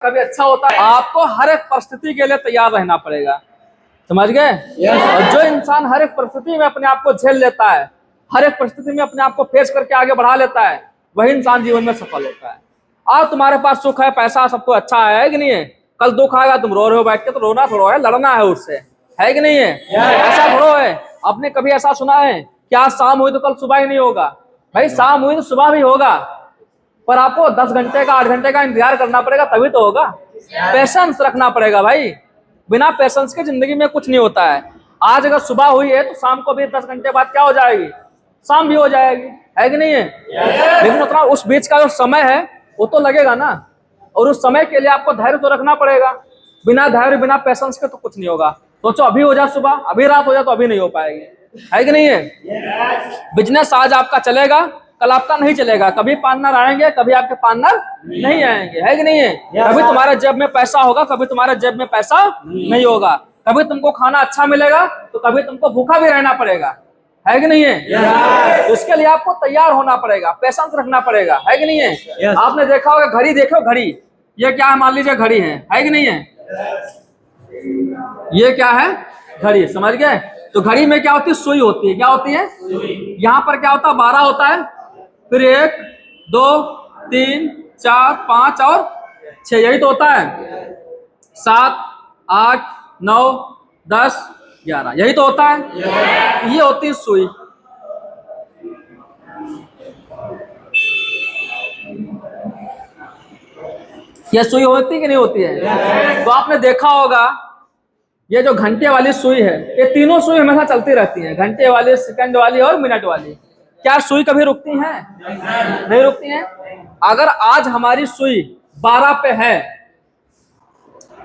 कभी अच्छा होता है। आपको हर एक परिस्थिति के लिए तैयार रहना पड़ेगा, समझ गए। और जो इंसान हर एक परिस्थिति में अपने आप को झेल लेता है, हर एक परिस्थिति में अपने आप को फेस करके आगे बढ़ा लेता है, वही इंसान जीवन में सफल होता है। आज तुम्हारे पास सुख है, पैसा, सब कुछ अच्छा है कि नहीं है, कल दुख आएगा, तुम रो रहे हो बैठ के, तो रोना थोड़ा है, लड़ना है उससे, है कि नहीं है। ऐसा थोड़ा है। आपने कभी ऐसा सुना है कि आज शाम हुई तो कल सुबह ही नहीं होगा? भाई शाम हुई तो सुबह भी होगा, पर आपको 10 घंटे का 8 घंटे का इंतजार करना पड़ेगा, तभी तो होगा। पेशेंस रखना पड़ेगा भाई, बिना पेशेंस के जिंदगी में कुछ नहीं होता है। आज अगर सुबह हुई है तो शाम को भी 10 घंटे बाद क्या हो जाएगी, शाम भी हो जाएगी, है कि नहीं है। लेकिन उतना उस बीच का जो समय है वो तो लगेगा ना, और उस समय के लिए आपको धैर्य तो रखना पड़ेगा। बिना धैर्य बिना पेशेंस के तो कुछ नहीं होगा। सोचो अभी हो जाए सुबह, अभी रात हो जाए तो अभी नहीं हो पाएगी, है कि नहीं है। बिजनेस आज आपका चलेगा, कल आपका नहीं चलेगा। कभी पार्टनर आएंगे, कभी आपके पार्टनर नहीं आएंगे, है कि नहीं है। कभी तुम्हारे जेब में पैसा होगा, कभी तुम्हारे जेब में पैसा नहीं होगा। कभी तुमको खाना अच्छा मिलेगा तो कभी तुमको भूखा भी रहना पड़ेगा, है कि नहीं है। तो इसके लिए आपको तैयार होना पड़ेगा, पेशेंस रखना पड़ेगा, है कि नहीं है। आपने देखा होगा घड़ी, देखो घड़ी, ये क्या है, मान लीजिए घड़ी है कि नहीं है। ये क्या है, घड़ी, समझ गए। तो घड़ी में क्या होती है, सुई होती है। क्या होती है, यहाँ पर क्या होता है, 12 होता है, फिर 1 2 3 4 5 और 6, यही तो होता है। 7 8 9 10 11, यही तो होता है। ये होती है सुई। ये सुई होती कि नहीं होती है। तो आपने देखा होगा ये जो घंटे वाली सुई है, ये तीनों सुई हमेशा चलती रहती हैं, घंटे वाली, सेकंड वाली और मिनट वाली। क्या सुई कभी रुकती हैं? नहीं रुकती हैं। अगर आज हमारी सुई 12 पे है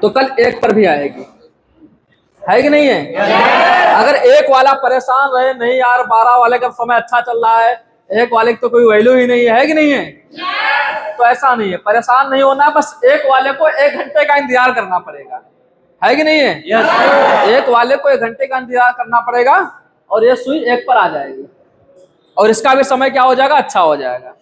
तो कल 1 पर भी आएगी, है कि नहीं है। अगर 1 वाला परेशान रहे, नहीं यार 12 वाले का समय अच्छा चल रहा है, 1 वाले की तो कोई वैल्यू ही नहीं है कि नहीं है। तो ऐसा नहीं है, परेशान नहीं होना, बस 1 वाले को 1 घंटे का इंतजार करना पड़ेगा, है कि नहीं है। 1 वाले को 1 घंटे का इंतजार करना पड़ेगा और ये सुई 1 पर आ जाएगी, और इसका भी समय क्या हो जाएगा, अच्छा हो जाएगा।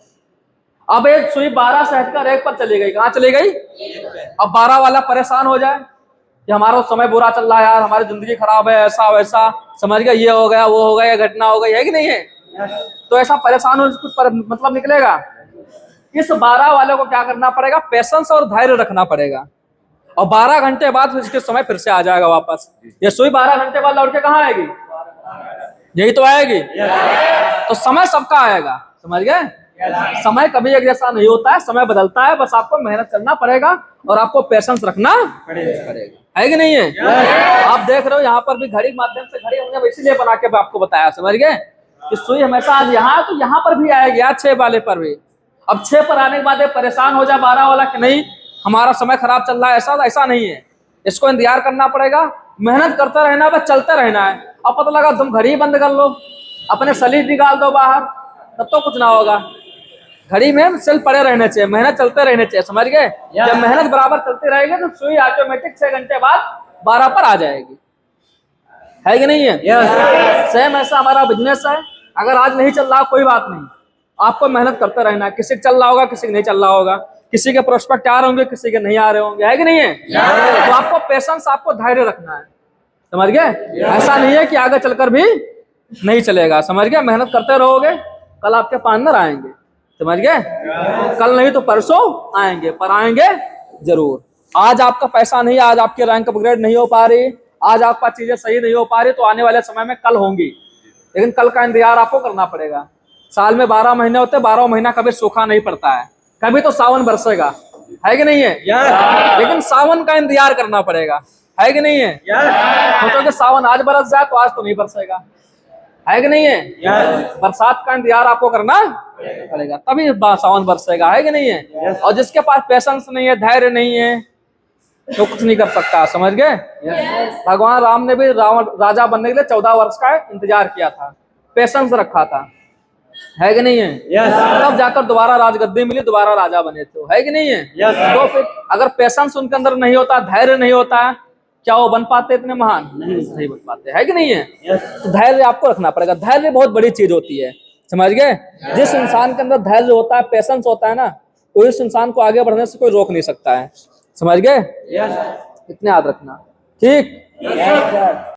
अब एक सुई 12 से हटकर 1 पर चली गई, कहाँ चली गई। अब 12 वाला परेशान हो जाए कि हमारा समय बुरा चल रहा है यार, हमारी जिंदगी खराब है, ऐसा वैसा, समझ गया, ये हो गया, वो हो गया, ये घटना हो गई, है कि नहीं है। तो ऐसा परेशान हो कुछ मतलब निकलेगा। इस 12 वाले को क्या करना पड़ेगा, पेशेंस और धैर्य रखना पड़ेगा, और 12 घंटे बाद इसके समय फिर से आ जाएगा वापस। ये सुई 12 घंटे बाद लौट के कहाँ आएगी, यही तो आएगी। तो समय सबका आएगा, समझ गए। समय कभी एक जैसा नहीं होता है, समय बदलता है, बस आपको मेहनत करना पड़ेगा और आपको पेशेंस रखना पड़ेगा, है कि नहीं है। आप देख रहे हो यहाँ पर भी घड़ी के माध्यम से, घड़ी हमने इसीलिए बना के आपको बताया, समझ गए, कि सुई हमेशा आज यहाँ तो यहाँ पर भी आएगी, आज 6 वाले पर भी। अब 6 पर आने के बाद परेशान हो जाए 12 वाला कि नहीं हमारा समय खराब चल रहा है, ऐसा नहीं है। इसको इंतजार करना पड़ेगा, मेहनत करते रहना, बस चलते रहना है। अब पता लगा तुम घड़ी बंद कर लो, अपने सलीट निकाल दो बाहर, तब तो कुछ ना होगा। घड़ी में सेल पड़े रहने चाहिए, मेहनत चलते रहने चाहिए, समझ गए। जब मेहनत बराबर चलती रहेगी तो सुई ऑटोमेटिक 6 घंटे बाद 12 पर आ जाएगी, है कि नहीं है। सेम ऐसा हमारा बिजनेस है। अगर आज नहीं चल रहा कोई बात नहीं, आपको मेहनत करते रहना है। किसी का चल रहा होगा, किसी का नहीं चल रहा होगा, किसी के प्रोस्पेक्ट आ रहे होंगे, किसी के नहीं आ रहे होंगे, है कि नहीं है। तो आपको पेशेंस, आपको धैर्य रखना है, समझ गए। ऐसा नहीं है कि आगे चलकर भी नहीं चलेगा, समझ गए। मेहनत करते रहोगे, कल आपके पार्टनर आएंगे, समझ गए। कल नहीं तो परसों आएंगे, पर आएंगे जरूर। आज आपका पैसा नहीं, आज आपकी रैंक अपग्रेड नहीं हो पा रही, आज आपका चीजें सही नहीं हो पा रही, तो आने वाले समय में कल होंगी। लेकिन कल का इंतजार आपको करना पड़ेगा। साल में 12 महीने होते, 12 महीना कभी सूखा नहीं पड़ता है, कभी तो सावन बरसेगा, है कि नहीं है। लेकिन सावन का इंतजार करना पड़ेगा, है कि नहीं है। सोचो कि सावन आज बरस जाए तो आज तो नहीं बरसेगा, है कि नहीं है। बरसात का इंतजार आपको करना पड़ेगा, तभी सावन बरसेगा, है कि नहीं है। और जिसके पास पेशेंस नहीं है, धैर्य नहीं है, तो कुछ नहीं कर सकता, समझ गए। भगवान राम ने भी रावण राजा बनने के लिए 14 वर्ष का इंतजार किया था, पेशेंस रखा था, है कि नहीं है। तब जाकर दोबारा राजगद्दी मिली, दोबारा राजा बने थे, है कि नहीं है। तो फिर अगर पेशेंस उनके अंदर नहीं होता, धैर्य नहीं होता, क्या वो बन पाते इतने महान, नहीं बन पाते, है कि नहीं है। तो धैर्य आपको रखना पड़ेगा, धैर्य बहुत बड़ी चीज होती है, समझ गए। जिस इंसान के अंदर धैर्य होता है, पेशेंस होता है ना, तो इस इंसान को आगे बढ़ने से कोई रोक नहीं सकता है। समझ गए? यस इतने याद रखना, ठीक। सर।